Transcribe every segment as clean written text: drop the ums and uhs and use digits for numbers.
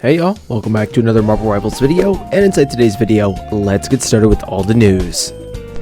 Hey y'all, welcome back to another Marvel Rivals video, and inside today's video, let's get started with all the news.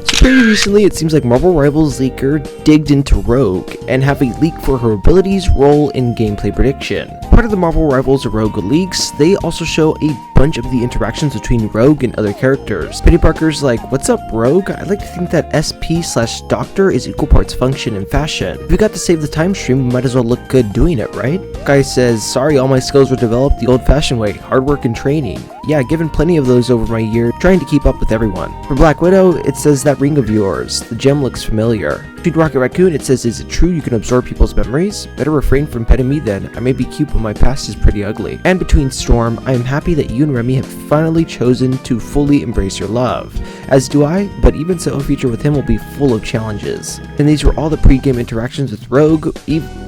So pretty recently, it seems like Marvel Rivals leaker digged into Rogue and have a leak for her abilities, role, and gameplay prediction. Part of the Marvel Rivals Rogue leaks, they also show a bunch of the interactions between Rogue and other characters. Penny Parker's like, "What's up, Rogue? I'd like to think that SP/Doctor is equal parts function and fashion. If we got to save the time stream, we might as well look good doing it, right?" Guy says, "Sorry, all my skills were developed the old-fashioned way, hard work and training. Yeah, given plenty of those over my year, trying to keep up with everyone." For Black Widow, it says, "That ring of yours, the gem looks familiar." To Rocket Raccoon, it says, "Is it true you can absorb people's memories? Better refrain from petting me then. I may be cute, but my past is pretty ugly." And between Storm, "I am happy that you and Remy have finally chosen to fully embrace your love. As do I, but even so, a future with him will be full of challenges." And these were all the pre-game interactions with Rogue,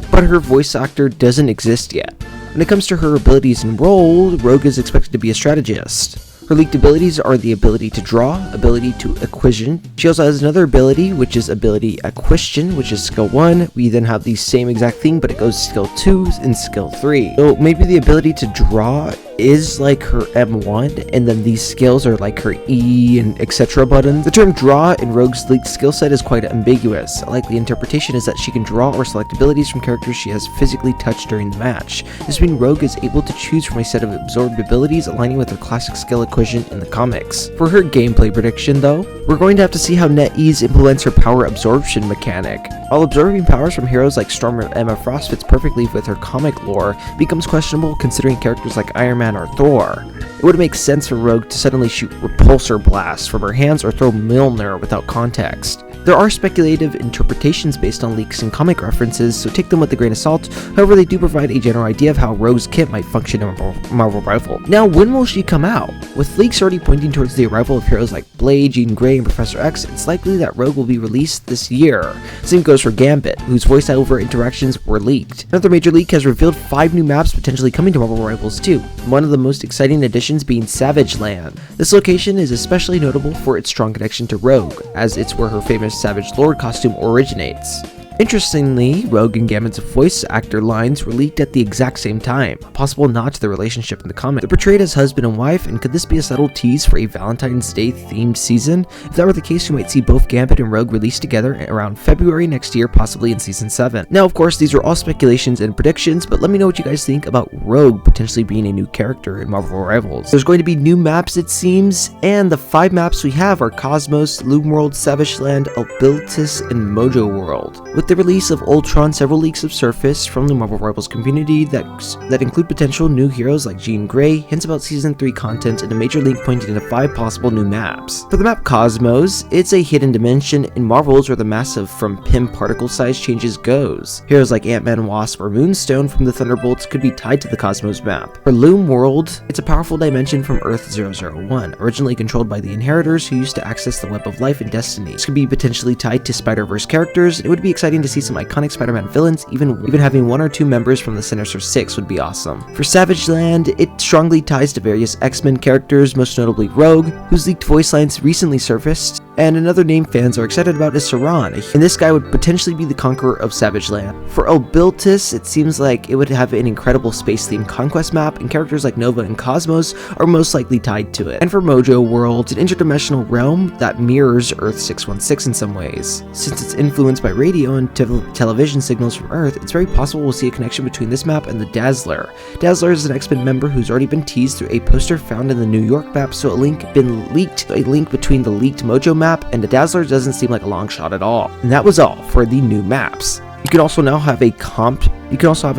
but her voice actor doesn't exist yet. When it comes to her abilities and role, Rogue is expected to be a strategist. Her leaked abilities are the ability to draw, ability to acquisition. She also has another ability, which is ability acquisition, which is skill 1. We then have the same exact thing, but it goes skill 2 and skill 3. So maybe the ability to draw is like her M1, and then these skills are like her E and etc. buttons. The term draw in Rogue's leaked skill set is quite ambiguous. A likely interpretation is that she can draw or select abilities from characters she has physically touched during the match. This means Rogue is able to choose from a set of absorbed abilities aligning with her classic skill acquisition in the comics. For her gameplay prediction though, we're going to have to see how NetEase implements her power absorption mechanic. While absorbing powers from heroes like Storm and Emma Frost fits perfectly with her comic lore, becomes questionable considering characters like Iron Man or Thor. It would make sense for Rogue to suddenly shoot repulsor blasts from her hands or throw Mjolnir without context. There are speculative interpretations based on leaks and comic references, so take them with a grain of salt. However, they do provide a general idea of how Rogue's kit might function in Marvel Rival. Now, when will she come out? With leaks already pointing towards the arrival of heroes like Blade, Jean Grey, and Professor X, it's likely that Rogue will be released this year. Same goes for Gambit, whose voice-over interactions were leaked. Another major leak has revealed 5 new maps potentially coming to Marvel Rivals 2, one of the most exciting additions being Savage Land. This location is especially notable for its strong connection to Rogue, as it's where her famous Savage Lord costume originates. Interestingly, Rogue and Gambit's voice actor lines were leaked at the exact same time, a possible nod to the relationship in the comic. They're portrayed as husband and wife, and could this be a subtle tease for a Valentine's Day themed season? If that were the case, we might see both Gambit and Rogue released together around February next year, possibly in season 7. Now, of course, these are all speculations and predictions, but let me know what you guys think about Rogue potentially being a new character in Marvel Rivals. There's going to be new maps, it seems, and the 5 maps we have are Cosmos, Loom World, Savage Land, Albiltis, and Mojo World. With the release of Ultron, several leaks have surfaced from the Marvel Rivals community that include potential new heroes like Jean Grey, hints about Season 3 content, and a major leak pointing to 5 possible new maps. For the map Cosmos, it's a hidden dimension in Marvels where the massive from Pym particle size changes goes. Heroes like Ant-Man, Wasp, or Moonstone from the Thunderbolts could be tied to the Cosmos map. For Loom World, it's a powerful dimension from Earth 001, originally controlled by the Inheritors who used to access the Web of Life and Destiny. This could be potentially tied to Spider-Verse characters. It would be exciting to see some iconic Spider-Man villains, even having 1 or 2 members from the Sinister Six would be awesome. For Savage Land, it strongly ties to various X-Men characters, most notably Rogue, whose leaked voice lines recently surfaced. And another name fans are excited about is Saran, and this guy would potentially be the conqueror of Savage Land. For Albiltis, it seems like it would have an incredible space-themed conquest map, and characters like Nova and Cosmos are most likely tied to it. And for Mojo World, it's an interdimensional realm that mirrors Earth 616 in some ways. Since it's influenced by radio and television signals from Earth, it's very possible we'll see a connection between this map and the Dazzler. Dazzler is an X-Men member who's already been teased through a poster found in the New York map, so a link between the leaked Mojo map and the Dazzler doesn't seem like a long shot at all. And that was all for the new maps. You can also now have a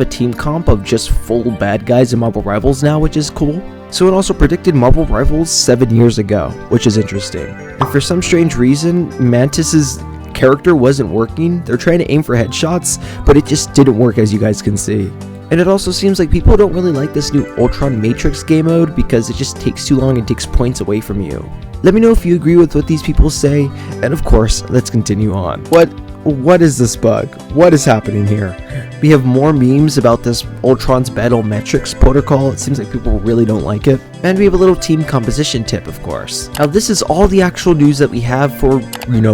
team comp of just full bad guys in Marvel Rivals now, which is cool. So it also predicted Marvel Rivals 7 years ago, which is interesting. And for some strange reason, Mantis's character wasn't working. They're trying to aim for headshots, but it just didn't work, as you guys can see. And it also seems like people don't really like this new Ultron Matrix game mode because it just takes too long and takes points away from you. Let me know if you agree with what these people say, and of course, let's continue on. What is this bug? What is happening here? We have more memes about this Ultron's Battle Metrics protocol. It seems like people really don't like it. And we have a little team composition tip, of course. Now, this is all the actual news that we have for,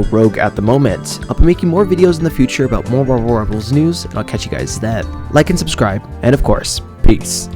Rogue at the moment. I'll be making more videos in the future about more Marvel Rivals news, and I'll catch you guys then. Like and subscribe, and of course, peace.